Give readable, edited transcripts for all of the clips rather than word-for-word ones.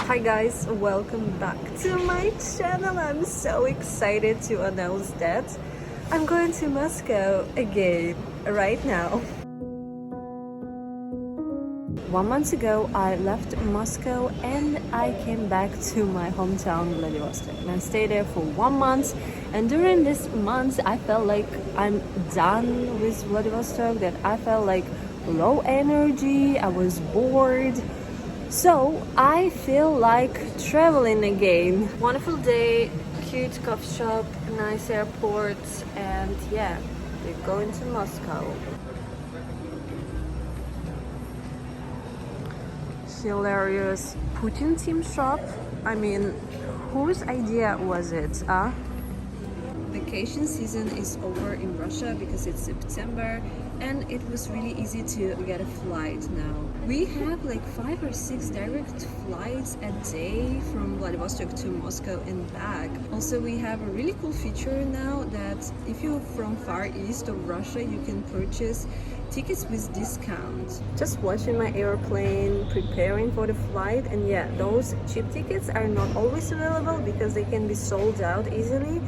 Hi guys, welcome back to my channel. I'm so excited to announce that I'm going to Moscow again right now. 1 month ago I left Moscow and I came back to my hometown Vladivostok, and I stayed there for 1 month, and during this month I felt like I'm done with Vladivostok, that I felt like low energy, I was bored. So I feel like traveling again. Wonderful day, cute coffee shop, nice airport, and yeah, we're going to Moscow. Hilarious Putin team shop. I mean, whose idea was it, huh? Vacation season is over in Russia because it's September, and it was really easy to get a flight now. We have like 5 or 6 direct flights a day from Vladivostok to Moscow and back. Also, we have a really cool feature now that if you're from far east of Russia, you can purchase tickets with discount. Just watching my airplane, preparing for the flight, and yeah, those cheap tickets are not always available because they can be sold out easily.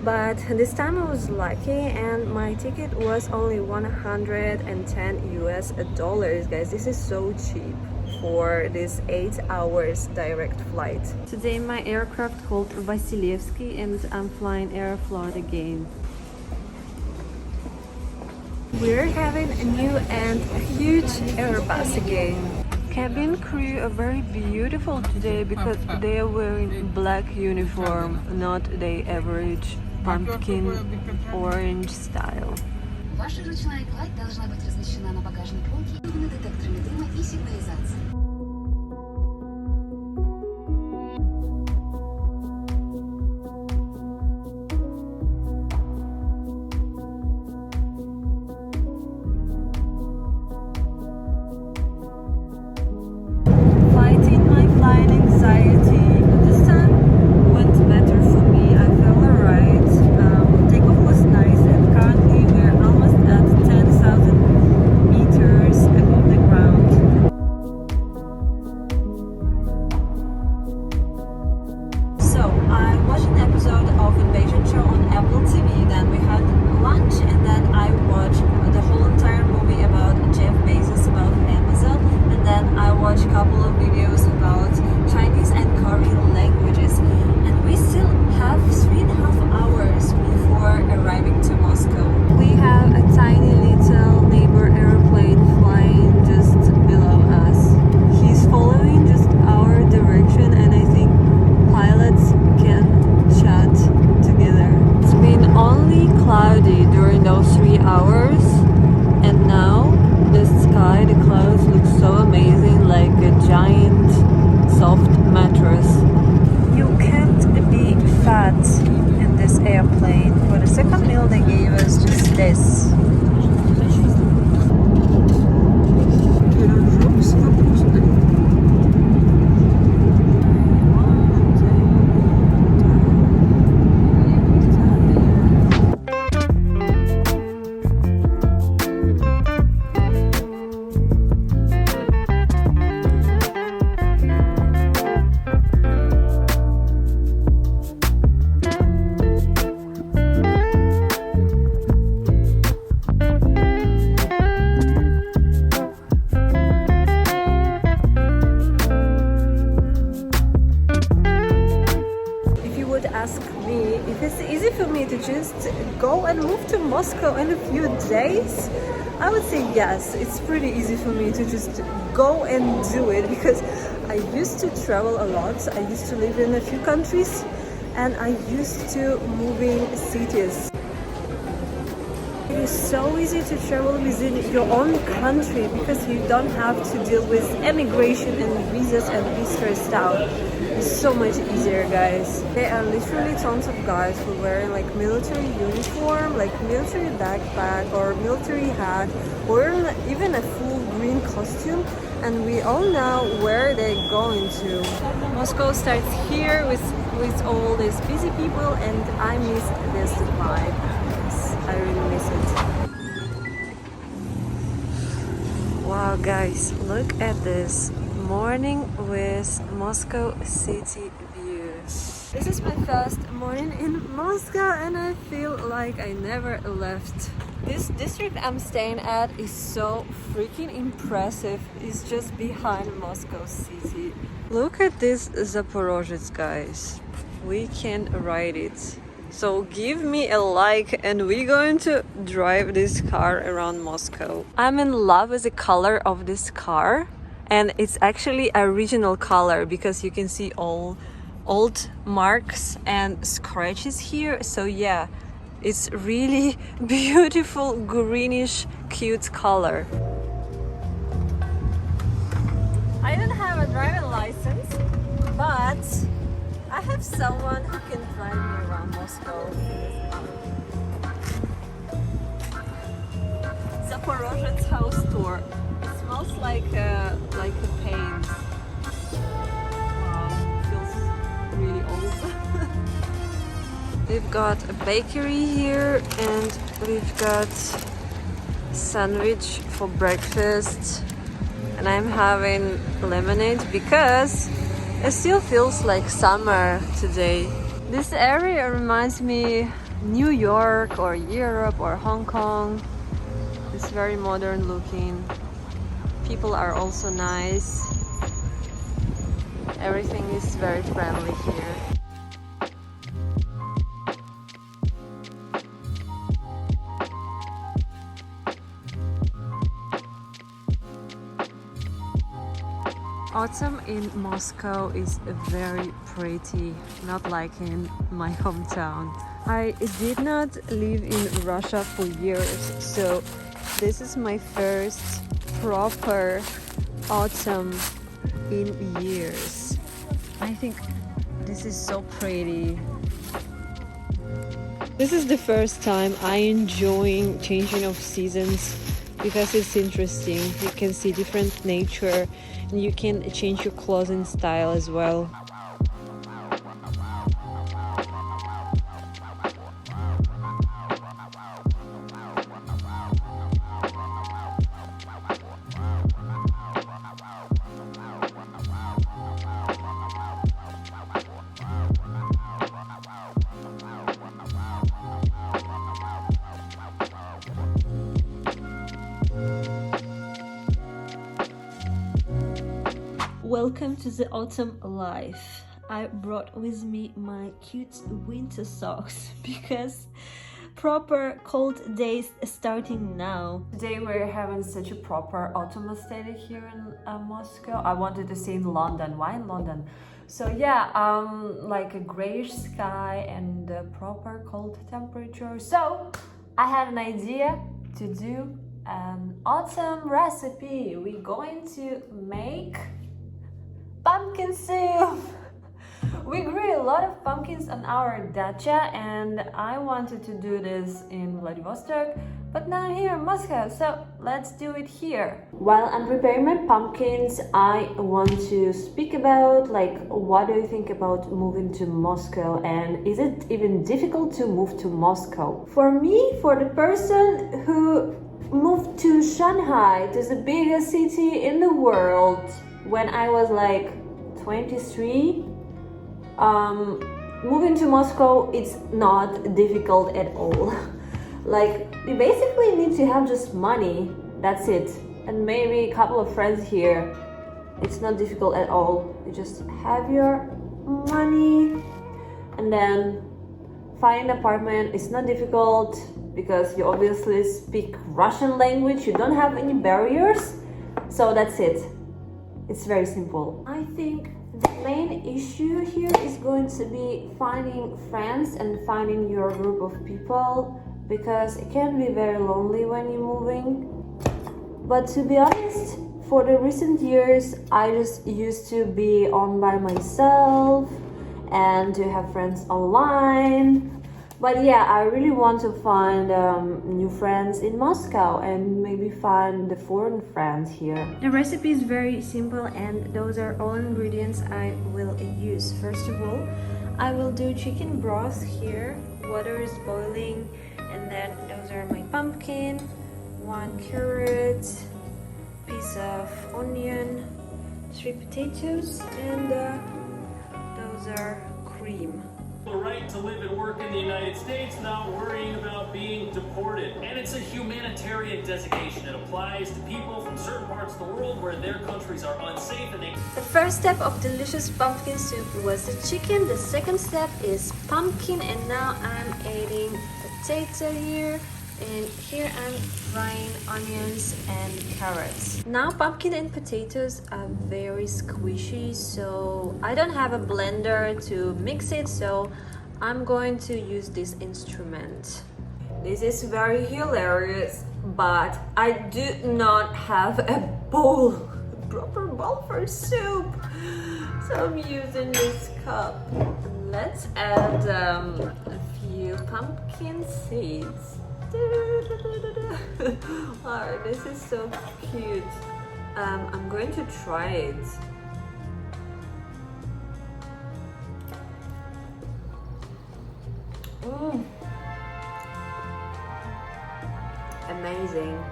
But this time I was lucky and my ticket was only 110 US dollars, guys. This is so cheap for this 8 hours direct flight. Today my aircraft called Vasilisa and I'm flying Aeroflot again. We're having a new and huge Airbus again. Cabin crew are very beautiful today because they are wearing black uniform, not the average pumpkin orange style. Ваша ручная кладь должна быть размещена на багажной полке детекторами дыма и сигнализацией. Fighting my flying anxiety. This time went better for me. I felt alright. Takeoff was nice, and currently we're almost at 10,000 meters above the ground. So I watched an episode of Invasion Show on Apple TV. Then we had lunch, and then I watched the whole entire movie about Jeff Bezos, about Amazon, and then I watched a couple of videos about Chinese and Korean languages, and we still have 3.5 hours before arriving to Moscow. We have a tiny little neighbor airplane flying just below us. He's following just our direction, and I think pilots can chat together. It's been only cloudy during those 3 hours, and now the sky, the clouds look so amazing, like a giant soft mattress. You can't be fat in this airplane. For the second meal they gave us just this. Ask me if it's easy for me to just go and move to Moscow in a few days, I would say yes. It's pretty easy for me to just go and do it because I used to travel a lot. I used to live in a few countries and I used to moving cities. It is so easy to travel within your own country because you don't have to deal with immigration and visas and visa stuff. It's so much easier, guys. There are literally tons of guys who are wearing like military uniform, like military backpack or military hat, or even a full green costume, and we all know where they're going to. Moscow starts here with all these busy people, and I missed this vibe. Yes, I really miss it. Wow, guys, look at this morning with Moscow city view. This is my first morning in Moscow and I feel like I never left. This district I'm staying at is so freaking impressive. It's just behind Moscow city. Look at this Zaporozhets, guys. We can ride it. So give me a like and we're going to drive this car around Moscow. I'm in love with the color of this car and it's actually a regional color because you can see all old marks and scratches here. So yeah, it's really beautiful greenish cute color. I don't have a driving license, but I have someone who can drive me around Moscow. Zaporozhets house tour. It smells like a paint. Wow, feels really old. We've got a bakery here and we've got sandwich for breakfast. And I'm having lemonade because it still feels like summer today. This area reminds me New York or Europe or Hong Kong. It's very modern looking. People are also nice. Everything is very friendly here. Autumn in Moscow is very pretty, not like in my hometown. I did not live in Russia for years, so this is my first proper autumn in years. I think this is so pretty. This is the first time I enjoying changing of seasons because it's interesting. You can see different nature and you can change your clothing style as well. Welcome to the autumn life. I brought with me my cute winter socks because proper cold days starting now. Today we're having such a proper autumn aesthetic here in Moscow. I wanted to say in London. Why in London? So yeah, like a grayish sky and proper cold temperature. So I had an idea to do an autumn recipe. We're going to make pumpkin soup. We grew a lot of pumpkins on our dacha and I wanted to do this in Vladivostok, but now I'm here in Moscow, so let's do it here. While I'm preparing my pumpkins, I want to speak about what do you think about moving to Moscow and is it even difficult to move to Moscow? For me, for the person who moved to Shanghai, to the biggest city in the world, when I was like 23, moving to Moscow, it's not difficult at all. Like, you basically need to have just money, that's it, and maybe a couple of friends here. It's not difficult at all. You just have your money and then find an apartment. It's not difficult because you obviously speak Russian language. You don't have any barriers, so that's it. It's very simple. I think the main issue here is going to be finding friends and finding your group of people because it can be very lonely when you're moving. But to be honest, for the recent years, I just used to be on by myself and to have friends online. But yeah, I really want to find new friends in Moscow and maybe find the foreign friends here. The recipe is very simple and those are all ingredients I will use. First of all, I will do chicken broth here. Water is boiling and then those are my pumpkin, 1 carrot, piece of onion, 3 potatoes, and those are cream. The right to live and work in the United States without worrying about being deported. And it's a humanitarian designation. It applies to people from certain parts of the world where their countries are unsafe and they... The first step of delicious pumpkin soup was the chicken. The second step is pumpkin, and now I'm adding potato here. And here I'm frying onions and carrots. Now pumpkin and potatoes are very squishy, so I don't have a blender to mix it, so I'm going to use this instrument. This is very hilarious, but I do not have a bowl, a proper bowl for soup. So I'm using this cup. Let's add a few pumpkin seeds. Wow, this is so cute. I'm going to try it. Amazing.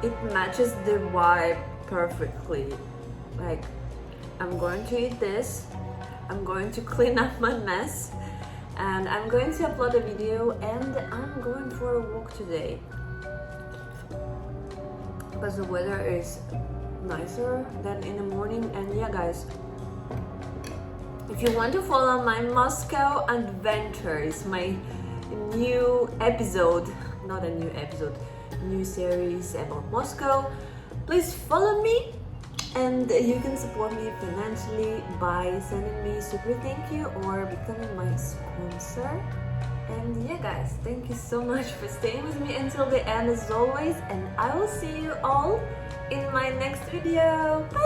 It matches the vibe perfectly. Like, I'm going to eat this. I'm going to clean up my mess. And I'm going to upload a video, and I'm going for a walk today because the weather is nicer than in the morning. And yeah guys, if you want to follow my Moscow adventures, my new episode, not a new episode, new series about Moscow, please follow me. And you can support me financially by sending me super thank you or becoming my sponsor. And yeah guys, thank you so much for staying with me until the end as always, and I will see you all in my next video. Bye!